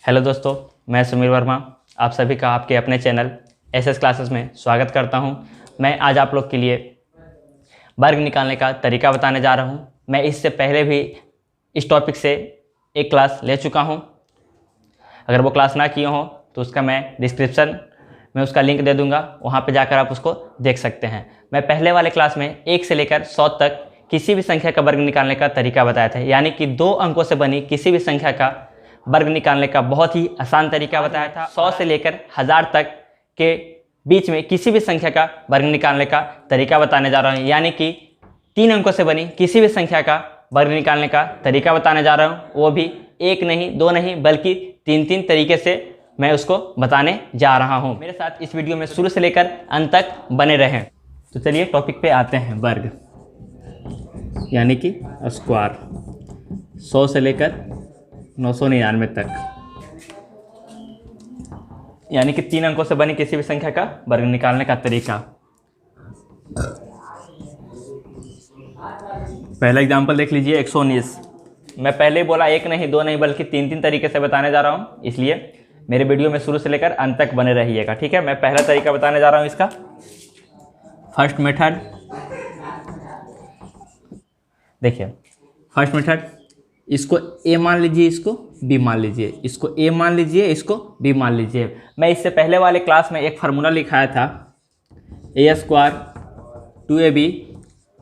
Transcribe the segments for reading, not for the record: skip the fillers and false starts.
Hello दोस्तों, मैं सुमीर वर्मा आप सभी का आपके अपने चैनल एसएस क्लासेस में स्वागत करता हूं। मैं आज आप लोग के लिए वर्ग निकालने का तरीका बताने जा रहा हूं। मैं इससे पहले भी इस टॉपिक से एक क्लास ले चुका हूं। अगर वो क्लास ना किए हों तो उसका मैं डिस्क्रिप्शन में उसका लिंक दे दूंगा, वहां पे जाकर आप उसको देख सकते हैं। मैं पहले वाले क्लास में 1 से लेकर 100 तक किसी भी संख्या का वर्ग निकालने का तरीका बताया था, यानी कि 2 अंकों से बनी किसी भी संख्या का वर्ग निकालने का बहुत ही आसान तरीका बताया था। 100 से लेकर 1000 तक के बीच में किसी भी संख्या का वर्ग निकालने का तरीका बताने जा रहा हूँ, यानी कि 3 अंकों से बनी किसी भी संख्या का वर्ग निकालने का तरीका बताने जा रहा हूँ। वो भी 1 नहीं 2 नहीं बल्कि 3 तरीके से मैं उसको बताने जा रहा हूँ। मेरे साथ इस वीडियो में शुरू से लेकर अंत तक बने रहें। तो चलिए टॉपिक पे आते हैं। वर्ग यानी कि स्क्वायर 100 से लेकर 999 तक, यानी कि 3 अंकों से बनी किसी भी संख्या का वर्ग निकालने का तरीका। पहला एग्जांपल देख लीजिए, 119। मैं पहले ही बोला 1 नहीं 2 नहीं बल्कि 3 तरीके से बताने जा रहा हूँ, इसलिए मेरे वीडियो में शुरू से लेकर अंत तक बने रहिएगा, ठीक है। मैं पहला तरीका बताने जा रहा हूँ इसका। फर्स्ट मेथड देखिए, फर्स्ट मेथड, इसको ए मान लीजिए, इसको बी मान लीजिए, इसको ए मान लीजिए, इसको बी मान लीजिए। मैं इससे पहले वाले क्लास में एक फार्मूला लिखाया था, a square 2ab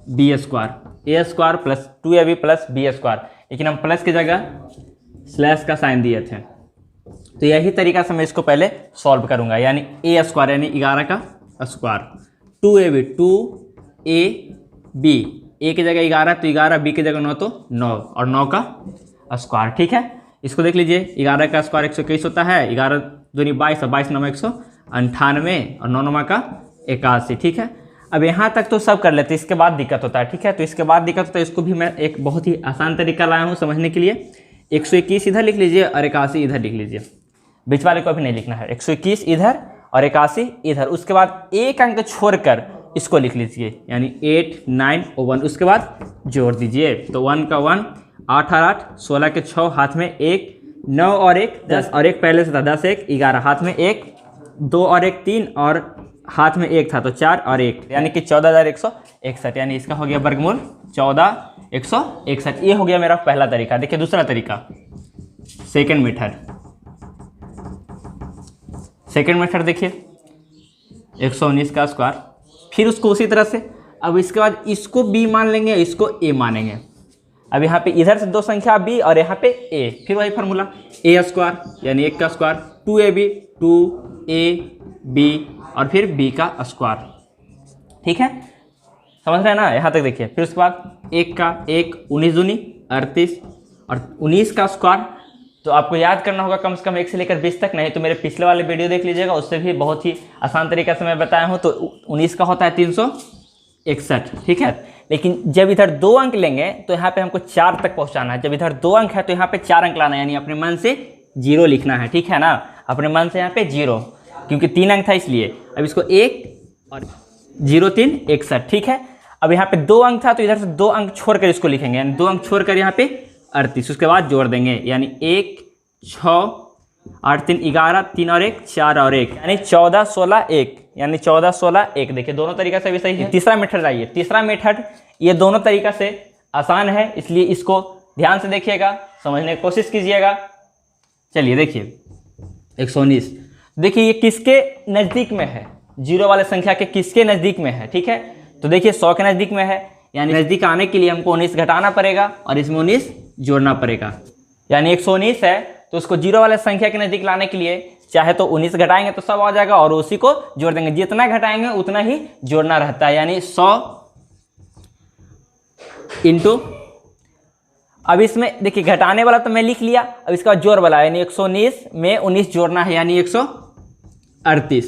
b square, a square plus 2ab plus b square, लेकिन हम प्लस की जगह स्लैश का साइन दिए थे। तो यही तरीका से मैं इसको पहले सॉल्व करूंगा, यानी ए स्क्वायर यानी 11 का स्क्वायर, 2ab 2ab, ए की जगह 11 तो 11, बी की जगह 9 तो 9 और 9 का स्क्वायर, ठीक है। इसको देख लीजिए, 11 का स्क्वायर 121 होता है, 11 दूनी 22 और 22 9 198 और 9 9 का 81, ठीक है। अब यहाँ तक तो सब कर लेते हैं, इसके बाद दिक्कत होता है, ठीक है। तो इसके बाद दिक्कत होता है, इसको भी मैं एक बहुत ही आसान तरीका लाया हूँ समझने के लिए। 121 इधर लिख लीजिए और 81 इधर लिख लीजिए, बीच वाले को अभी नहीं लिखना है। 121 इधर और 81 इधर, उसके बाद एक अंक छोड़कर इसको लिख लीजिए, यानी 8 9 और 1, उसके बाद जोड़ दीजिए। तो 1 का 1 8 और 8 16 के 6, हाथ में 1 9 और 1 10 और 1 पहले से था, 10 1 11, हाथ में 1 2 और 1 3 और हाथ में 1 था तो 4 और 1, यानी कि 14161, यानी इसका हो गया वर्गमूल 14161। ये हो गया मेरा पहला तरीका। देखिए दूसरा तरीका, सेकेंड मेथड। सेकेंड मेथड देखिए, 119 का स्क्वायर, फिर उसको उसी तरह से, अब इसके बाद इसको b मान लेंगे, इसको a मानेंगे। अब यहाँ पे इधर से 2 संख्या b और यहाँ पे a, फिर वही फार्मूला, a स्क्वायर यानी 1 का स्क्वायर, 2ab 2ab और फिर b का स्क्वायर, ठीक है। समझ रहे हैं ना, यहाँ तक देखिए। फिर उसके बाद 1 का 1 19 दूनी 38 और 19 का स्क्वायर। तो आपको याद करना होगा कम से कम 1 से लेकर 20 तक, नहीं तो मेरे पिछले वाले वीडियो देख लीजिएगा, उससे भी बहुत ही आसान तरीके से मैं बताया हूँ। तो 19 का होता है 361, ठीक है। लेकिन जब इधर 2 अंक लेंगे तो यहाँ पे हमको 4 तक पहुँचाना है। जब इधर 2 अंक है तो यहाँ पे 4 अंक लाना है, यानी अपने मन से 0 लिखना है, ठीक है ना। अपने मन से यहाँ पे 0, क्योंकि 3 अंक था इसलिए। अब इसको 1 और 0 3 61, ठीक है। अब यहाँ पे 2 अंक था तो इधर से 2 अंक छोड़कर इसको लिखेंगे, यानी 2 अंक छोड़कर यहाँ पे 38, उसके बाद जोड़ देंगे, यानी 1 6 8 3 11 3 और 1 4 और 1, यानी 14 16 1, यानी 14 16 1। देखिए दोनों तरीका से भी सही है। तीसरा मेथड आइए, तीसरा मेथड ये दोनों तरीका से आसान है, इसलिए इसको ध्यान से देखिएगा, समझने की कोशिश कीजिएगा। चलिए देखिए 119, देखिए ये किसके नज़दीक में है, 0 वाले संख्या के किसके नज़दीक में है, ठीक है। तो देखिए 100 के नज़दीक में है, यानी नज़दीक आने के लिए हमको 19 घटाना पड़ेगा और इसमें 19 जोड़ना पड़ेगा। यानी 119 है तो उसको 0 वाले संख्या के नज़दीक लाने के लिए चाहे तो 19 घटाएंगे तो सब आ जाएगा और उसी को जोड़ देंगे, जितना घटाएंगे उतना ही जोड़ना रहता है, यानी 100 इंटू। अब इसमें देखिए घटाने वाला तो मैं लिख लिया, अब इसका जोड़ वाला, यानी 119 में 19 जोड़ना है, यानी 138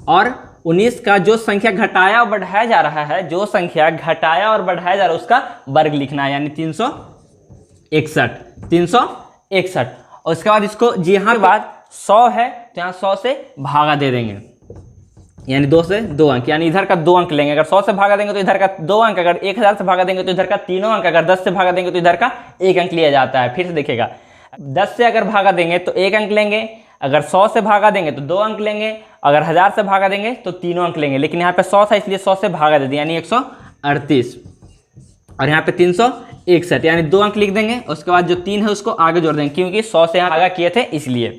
और 19 का जो संख्या घटाया और बढ़ाया जा रहा है, जो संख्या घटाया और बढ़ाया जा रहा है उसका वर्ग लिखना है, यानी 361। और उसके बाद इसको जी हाँ बाद 100 है तो यहाँ 100 से भागा दे देंगे, यानी 2 से 2 अंक, यानी इधर का 2 अंक लेंगे। अगर 100 से भागा देंगे तो इधर का 2 अंक, अगर 1000 से भागा देंगे तो इधर का 3 अंक, अगर 10 से भागा देंगे तो इधर का 1 अंक लिया जाता है। फिर से देखिएगा, 10 से अगर भागा देंगे तो 1 अंक लेंगे, अगर 100 से भागा देंगे तो 2 अंक लेंगे, अगर 1000 से भागा देंगे तो 3 अंक लेंगे। लेकिन यहाँ पे 100 था इसलिए 100 से भागा दे दिया यानी 138, और यहाँ पे 361 यानी 2 अंक लिख देंगे। उसके बाद जो 3 है उसको आगे जोड़ देंगे क्योंकि 100 से यहाँ भागा किए थे इसलिए।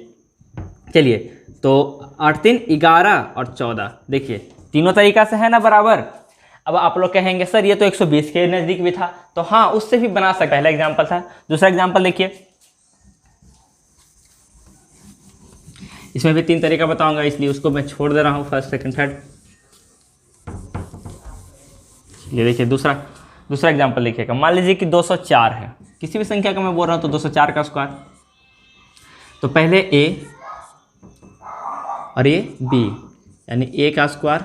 चलिए तो 8 3 11 और 14, देखिए तीनों तरीका से है ना बराबर। अब आप लोग कहेंगे सर ये तो 120 के नज़दीक भी था, तो हाँ उससे भी बना सकते। पहला एग्जाम्पल था। दूसरा एग्जाम्पल देखिए, इसमें भी 3 तरीका बताऊंगा इसलिए उसको मैं छोड़ दे रहा हूँ, फर्स्ट सेकंड थर्ड। ये देखिए दूसरा एग्जाम्पल देखिएगा। मान लीजिए कि 204 है, किसी भी संख्या का मैं बोल रहा हूँ तो 204 का स्क्वायर। तो पहले a और ये b यानी a का स्क्वायर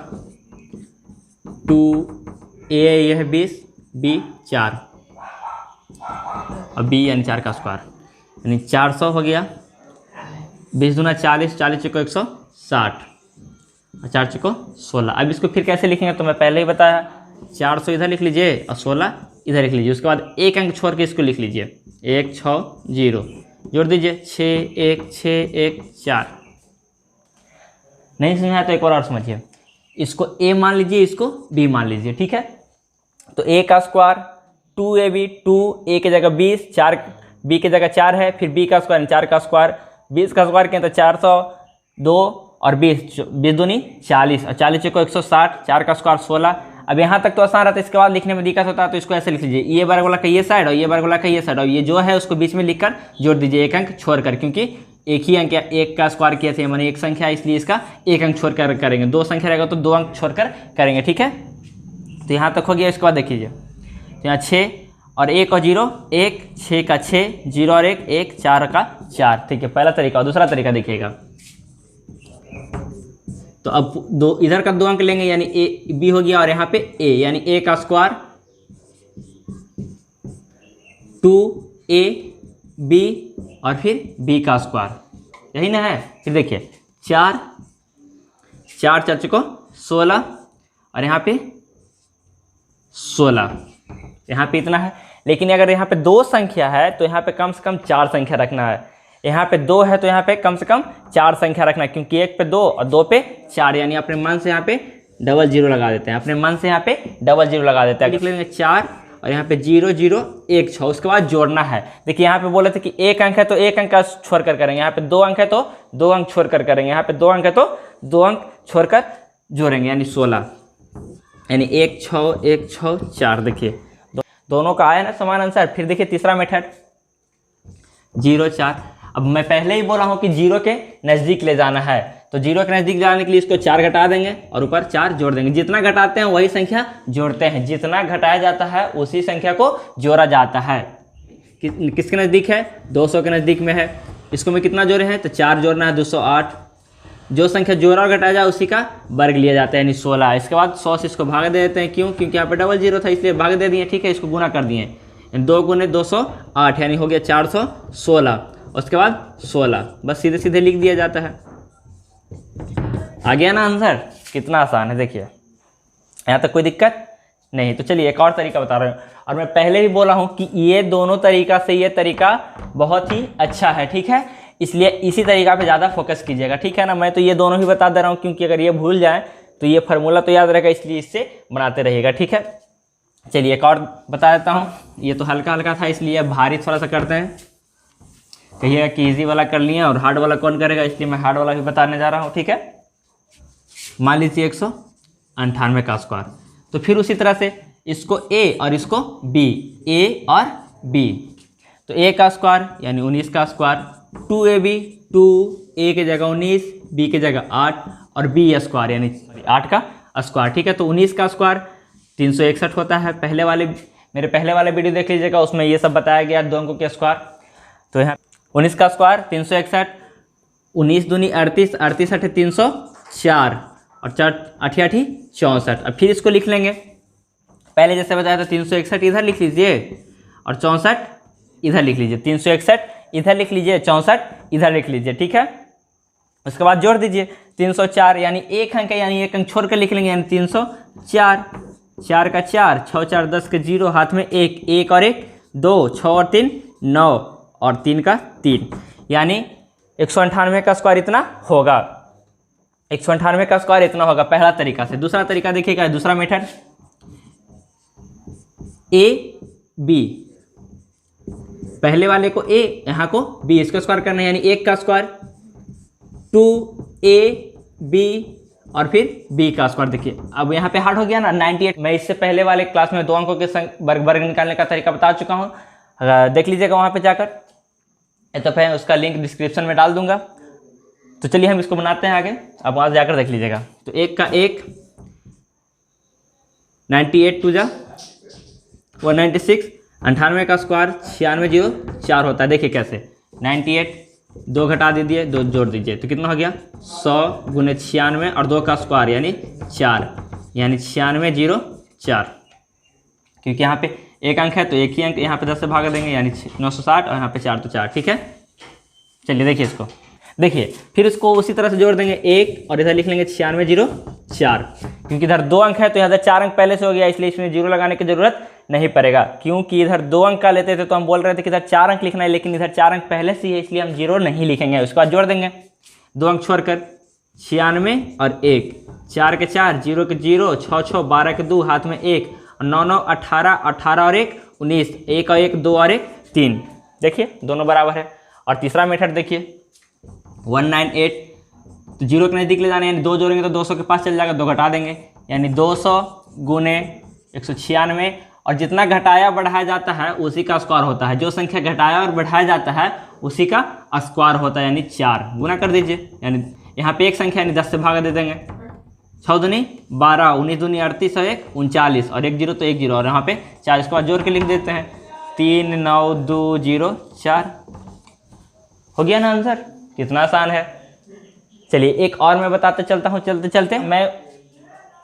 2a, यह 20, b 4 और b यानी 4 का स्क्वायर यानी 400 हो गया। 20 दूना 40, 40 चौको 160 और 4 चौको 16। अब इसको फिर कैसे लिखेंगे तो मैं पहले ही बताया, 400 इधर लिख लीजिए और 16 इधर लिख लीजिए। उसके बाद 1 अंक छोड़ के इसको लिख लीजिए, 1 6 0 जोड़ दीजिए 6 1 6 1 4। नहीं समझा तो एक और समझिए, इसको a मान लीजिए, इसको b मान लीजिए, ठीक है। तो a का स्क्वायर 2ab, 2a की जगह 20, 4 b की जगह 4 है, फिर b का स्क्वायर 4 का स्क्वायर, 20 का स्क्वायर किया तो 402 और 20 दूनी 40 और 40 चौको 160, 4 का स्क्वायर 16। अब यहाँ तक तो आसान रहता है, इसके बाद लिखने में दिक्कत होता है तो इसको ऐसे लिख लीजिए, ये वर्ग वाला का ये साइड और ये वर्ग वाला का ये साइड, और ये जो है उसको बीच में लिखकर जोड़ दीजिए 1 अंक छोड़कर, क्योंकि एक ही अंक 1 का स्क्वायर किए थे मैंने, एक संख्या इसलिए इसका 1 अंक छोड़कर करेंगे। 2 संख्या रहेगा तो 2 अंक छोड़कर करेंगे, ठीक है। तो यहाँ तक हो गया। इसके बाद देखिए तो यहाँ 6 और 1 और 0 1, 6 का 6, 0 और 1 1, 4 का 4, ठीक है पहला तरीका। और दूसरा तरीका देखिएगा, तो अब दो इधर का 2 अंक लेंगे यानी ए बी हो गया, और यहाँ पे a यानी a का स्क्वायर 2a b और फिर b का स्क्वायर, यही ना है। फिर देखिए 4 4 4 चौको 16 और यहाँ पे 16, यहाँ पे इतना है। लेकिन अगर यहाँ पे 2 संख्या है तो यहाँ पे कम से कम 4 संख्या रखना है। यहाँ पे 2 है तो यहाँ पे कम से कम 4 संख्या रखना है, क्योंकि 1 पे 2 और 2 पे 4, यानी अपने मन से यहाँ पे डबल 0 लगा देते हैं, अपने मन से यहाँ पे डबल 0 लगा देते हैं। लिख लेंगे 4 और यहाँ पे 0 0 1 6। उसके बाद जोड़ना है। देखिए यहाँ पे बोले थे कि 1 अंक है तो 1 अंक का छोड़ कर करेंगे, यहाँ पे 2 अंक है तो 2 अंक छोड़ कर करेंगे, यहाँ पे 2 अंक है तो 2 अंक छोड़कर जोड़ेंगे यानी 16, यानी 1 6 1 6 4। देखिए दोनों का आया ना समान आंसर। फिर देखिए तीसरा मेथड 0 4। अब मैं पहले ही बोला हूँ कि 0 के नज़दीक ले जाना है, तो 0 के नज़दीक जाने के लिए इसको 4 घटा देंगे और ऊपर 4 जोड़ देंगे। जितना घटाते हैं वही संख्या जोड़ते हैं, जितना घटाया जाता है उसी संख्या को जोड़ा जाता है। किसके नज़दीक है? 200 के नज़दीक में है। इसको में कितना जोड़े हैं तो 4 जोड़ना है, 208। जो संख्या जोड़ा और घटाया जाए उसी का वर्ग लिया जाता है यानी 16। इसके बाद 100 से इसको भाग दे देते हैं, क्यों? क्योंकि यहाँ पे डबल 0 था इसलिए भाग दे दिए, ठीक है। इसको गुना कर दिए, 2 गुने 208 यानी हो गया 416। उसके बाद 16, बस सीधे सीधे लिख दिया जाता है। आ गया ना आंसर? कितना आसान है, देखिए यहाँ तक कोई दिक्कत नहीं। तो चलिए एक और तरीका बता रहा हूँ, और मैं पहले भी बोला हूँ कि ये दोनों तरीका से ये तरीका बहुत ही अच्छा है, ठीक है। इसलिए इसी तरीका पे ज़्यादा फोकस कीजिएगा, ठीक है ना। मैं तो ये दोनों ही बता दे रहा हूँ, क्योंकि अगर ये भूल जाए तो ये फार्मूला तो याद रहेगा, इसलिए इससे बनाते रहिएगा, ठीक है। चलिए एक और बता देता हूँ। ये तो हल्का हल्का था इसलिए भारी थोड़ा सा करते हैं। कहिएगा कि ईजी वाला कर लिए और हार्ड वाला कौन करेगा, इसलिए मैं हार्ड वाला भी बताने जा रहा हूँ, ठीक है। मान लीजिए 198 का स्क्वायर, तो फिर उसी तरह से इसको a और इसको b, a और b। तो a का स्क्वायर यानी 19 का स्क्वायर, 2ab, 2a की जगह 19, b की जगह 8 और b स्क्वायर यानी 8 का स्क्वायर, ठीक है। तो 19 का स्क्वायर 361 होता है। मेरे पहले वाले वीडियो देख लीजिएगा, उसमें ये सब बताया गया 2 अंकों के स्क्वायर। तो यहाँ 19 का स्क्वायर 361, 19 दूनी 38, 38 अठे 304 और 4 8 8 64। अब फिर इसको लिख लेंगे, पहले जैसे बताया था 361 इधर लिख लीजिए और 64 इधर लिख लीजिए, 361 इधर लिख लीजिए, 64 इधर लिख लीजिए, ठीक है। उसके बाद जोड़ दीजिए 304 यानी 1 अंक है, यानी 1 अंक छोड़ कर लिख लेंगे यानी 304। 4 का 4, 6 4 10 के 0, हाथ में 1 1 और 1 2, 6 और 3 9 और 3 का 3, यानी 198 का स्क्वायर इतना होगा। 198 का स्क्वायर इतना होगा पहला तरीका से। दूसरा तरीका देखिएगा, दूसरा मेथड ए बी, पहले वाले को ए, यहाँ को बी, इसका स्क्वायर करना है, यानी 1 का स्क्वायर 2ab और फिर b का स्क्वायर। देखिए अब यहाँ पे हार्ड हो गया ना 98। मैं इससे पहले वाले क्लास में 2 अंकों के वर्ग निकालने का तरीका बता चुका हूँ, देख लीजिएगा वहाँ पे जाकर, तो मैं उसका लिंक डिस्क्रिप्शन में डाल दूंगा। तो चलिए हम इसको बनाते हैं आगे, अब वहाँ जाकर देख लीजिएगा। तो 1 का 1, 98 टू जा 196, 98 का स्क्वायर 96 0 4 होता है। देखिए कैसे, 98 2 घटा दीजिए, 2 जोड़ दीजिए, तो कितना हो गया 100 गुने 96 और 2 का स्क्वायर यानी 4, यानी 96 0 4। क्योंकि यहाँ पे एक अंक है तो एक ही अंक यहाँ पे 10 से भाग देंगे, यानी 960 और यहाँ पे 4 तो 4। ठीक है, चलिए देखिए इसको, देखिए फिर इसको उसी तरह से जोड़ देंगे 1 और इधर लिख लेंगे 96 0 4। क्योंकि इधर 2 अंक है तो यहाँ 4 अंक पहले से हो गया, इसलिए इसमें 0 लगाने की जरूरत नहीं पड़ेगा। क्योंकि इधर 2 अंक का लेते थे तो हम बोल रहे थे कि इधर 4 अंक लिखना है, लेकिन इधर 4 अंक पहले से ही है, इसलिए हम 0 नहीं लिखेंगे। उसके बाद जोड़ देंगे 2 अंक छोड़कर 96 और 1, 4 के 4, 0 के 0, 6 6, 12 के 2, हाथ में 1, 9 9 18, 18 और 1 19, 1 और 1 2 और 1 3। देखिए दोनों बराबर है। और तीसरा मेथड देखिए 198, तो 0 के नज़दीक ले जाना है, यानी 2 जोड़ेंगे तो 200 के पास चल जाएगा, 2 घटा देंगे, यानी 200 गुने 196, और जितना घटाया बढ़ाया जाता है उसी का स्क्वायर होता है। जो संख्या घटाया और बढ़ाया जाता है उसी का स्क्वायर होता है, यानी 4 गुना कर दीजिए, यानी यहाँ पे एक संख्या यानी 10 से भाग दे देंगे, 6 दूनी 12, 19 दूनी 38 और 1 39 और 1 0 तो 1 0, और यहाँ पे 4, इसके बाद जोड़ के लिख देते हैं 3 9 2 0 4। हो गया ना आंसर, कितना आसान है। चलिए एक और मैं बताते चलता हूँ। चलते चलते मैं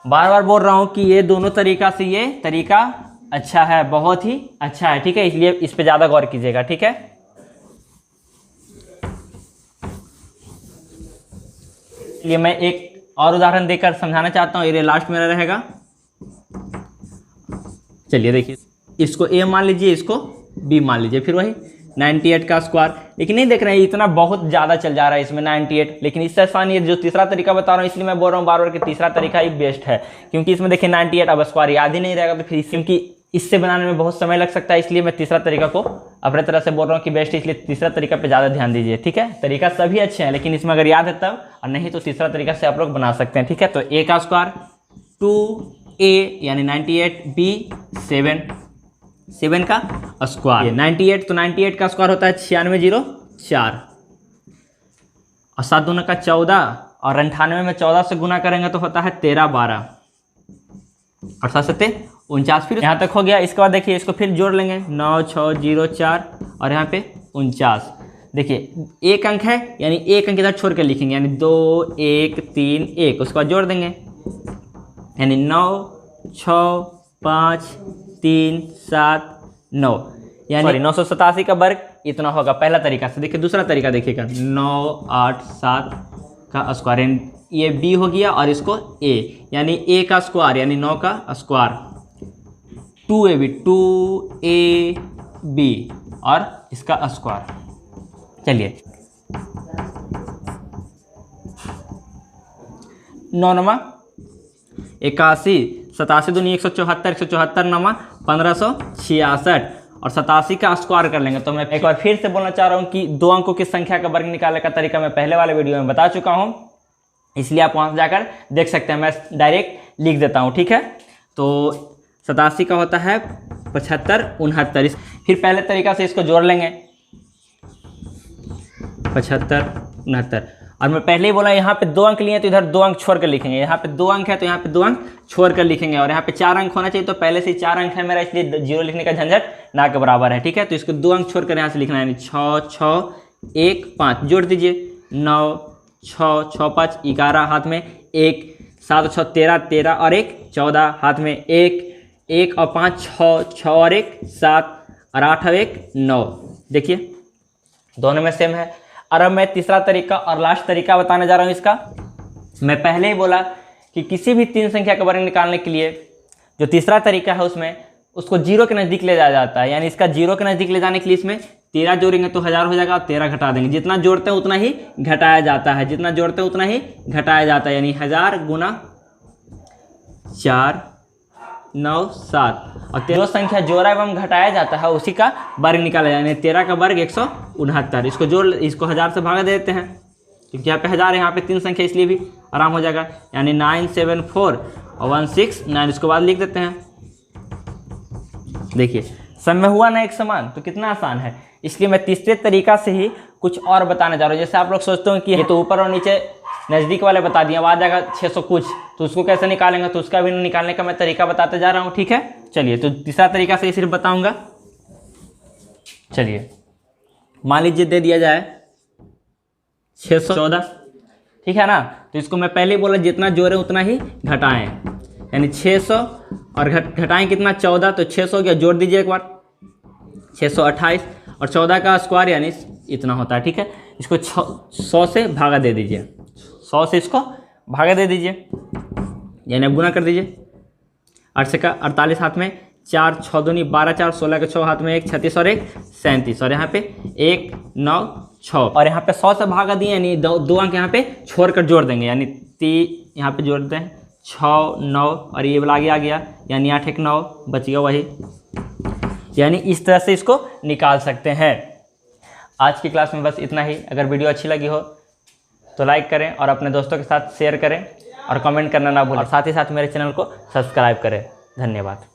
बार बार बोल रहा हूँ कि ये दोनों तरीका से ये तरीका अच्छा है, बहुत ही अच्छा है। ठीक है, इसलिए इस पे ज़्यादा गौर कीजिएगा। ठीक है, इसलिए मैं एक और उदाहरण देकर समझाना चाहता हूँ, ये लास्ट मेरा रहेगा। चलिए देखिए, इसको ए मान लीजिए, इसको बी मान लीजिए, फिर वही 98 का स्क्वायर। लेकिन नहीं देख रहे हैं इतना बहुत ज़्यादा चल जा रहा है इसमें 98, लेकिन इससे आसान ये जो तीसरा तरीका बता रहा हूँ, इसलिए मैं बोल रहा हूँ बार बार कि तीसरा तरीका ही बेस्ट है। क्योंकि इसमें देखिए 98 अब स्क्वायर याद ही नहीं रहेगा, तो फिर क्योंकि इससे बनाने में बहुत समय लग सकता है, इसलिए मैं तीसरा तरीका को अपने तरह से बोल रहा हूँ कि बेस्ट है, इसलिए तीसरा तरीका पे ज़्यादा ध्यान दीजिए। ठीक है, तरीका सभी अच्छे हैं, लेकिन इसमें अगर याद है तब, और नहीं तो तीसरा तरीका से आप लोग बना सकते हैं। ठीक है, तो ए का स्क्वायर 2a यानी 98, b 7 का स्क्वायर 98, तो 98 का स्क्वायर होता है 96 0 4, और 7 दूना का 14, और 98 में 14 से गुना करेंगे तो होता है 13 12, और 7 7 49। फिर यहाँ तक हो गया। इसके बाद देखिए इसको फिर जोड़ लेंगे 9 6 0 4 और यहाँ पे 49। देखिए एक अंक है, यानी एक अंक इधर छोड़ कर लिखेंगे, यानी 2 1 3 1, उसके बाद जोड़ देंगे, यानी 9 6 5 3 7 9, यानी 987 का वर्ग इतना होगा पहला तरीका से। देखिए दूसरा तरीका देखिएगा 9 8 7 का स्क्वायर, ये बी हो गया, और इसको ए, यानी ए का स्क्वायर यानी 9 का स्क्वायर 2ab 2ab और इसका स्क्वायर। चलिए 9 नमा 81, 87 दूनी 174, 174 नमा 1566, और 87 का स्क्वायर कर लेंगे। तो मैं एक बार फिर से बोलना चाह रहा हूँ कि 2 अंकों की संख्या का वर्ग निकालने का तरीका मैं पहले वाले वीडियो में बता चुका हूँ, इसलिए आप वहाँ से जाकर देख सकते हैं। मैं डायरेक्ट लिख देता हूँ। ठीक है, तो 87 का होता है 75 69। फिर पहले तरीका से इसको जोड़ लेंगे 75 69, और मैं पहले ही बोला यहाँ पे 2 अंक लिए तो इधर 2 अंक छोड़ कर लिखेंगे, यहाँ पे 2 अंक है तो यहाँ पे 2 अंक छोड़ कर लिखेंगे, और यहाँ पे 4 अंक होना चाहिए, तो पहले से ही 4 अंक है मेरा, इसलिए 0 लिखने का झंझट ना के बराबर है। ठीक है, तो इसको 2 अंक छोड़ कर यहाँ से लिखना है, यानी 6 6 1 5, जोड़ दीजिए 9 6 6 5 11, हाथ में 1, 7 6 13 13 और 1 14, हाथ में 1 1 और 5 6 6 और 1 7 और 8 और 1 9। देखिए दोनों में सेम है। और अब मैं तीसरा तरीका और लास्ट तरीका बताने जा रहा हूँ इसका। मैं पहले ही बोला कि किसी भी 3 संख्या का वर्ग निकालने के लिए जो तीसरा तरीका है उसमें उसको 0 के नज़दीक ले जाया जाता है, यानी इसका 0 के नज़दीक ले जाने के लिए इसमें 13 जोड़ेंगे तो 1000 हो जाएगा, 13 घटा देंगे। जितना जोड़ते हैं उतना ही घटाया जाता है, जितना जोड़ते हैं उतना ही घटाया जाता है, यानी 1000 गुना 4 9 7 और जो संख्या जोड़ा एवं घटाया जाता है उसी का वर्ग निकाला जाए, यानी 13 का वर्ग 169। इसको जोड़, इसको 1000 से भागा देते हैं क्योंकि यहाँ पे 1000 है, यहाँ पे 3 संख्या इसलिए भी आराम हो जाएगा, यानी 974 और 169। इसको बाद लिख देते हैं। देखिए सब में हुआ ना एक समान, तो कितना आसान है। इसलिए मैं तीसरे तरीका से ही कुछ और बताने जा रहा हूँ। जैसे आप लोग सोचते हो कि ये तो ऊपर और नीचे नज़दीक वाले बता दिए, अब आ जाएगा 600 कुछ, तो उसको कैसे निकालेंगे, तो उसका भी निकालने का मैं तरीका बताते जा रहा हूँ। ठीक है, चलिए तो तीसरा तरीका से सिर्फ बताऊँगा। चलिए मान लीजिए दे दिया जाए 614, ठीक है ना, तो इसको मैं पहले ही बोला जितना जोड़े उतना ही घटाएं, यानी 600 और घटाएं कितना 14, तो 600 क्या जोड़ दीजिए एक बार 628 और 14 का स्क्वायर यानी इतना होता है। ठीक है, इसको 100 से भागा दे दीजिए, 100 से इसको भागा दे दीजिए, यानी अब गुना कर दीजिए। 8 से का 48 हाथ में 4 6 दूनी 12 4 16 के 6 हाथ में 1 36 और 1 37 और यहाँ पे 1 9 6 और यहाँ पे 100 से भागा दिए, यानी दो अंक यहाँ पे छोड़कर जोड़ देंगे, यानी 3 यहाँ पे जोड़ देते हैं 6 9 और ये वाला आगे आ गया, यानी 8 1 9 बच गया वही। यानी इस तरह से इसको निकाल सकते हैं। आज की क्लास में बस इतना ही। अगर वीडियो अच्छी लगी हो तो लाइक करें और अपने दोस्तों के साथ शेयर करें और कमेंट करना ना भूलें और साथ ही साथ मेरे चैनल को सब्सक्राइब करें। धन्यवाद।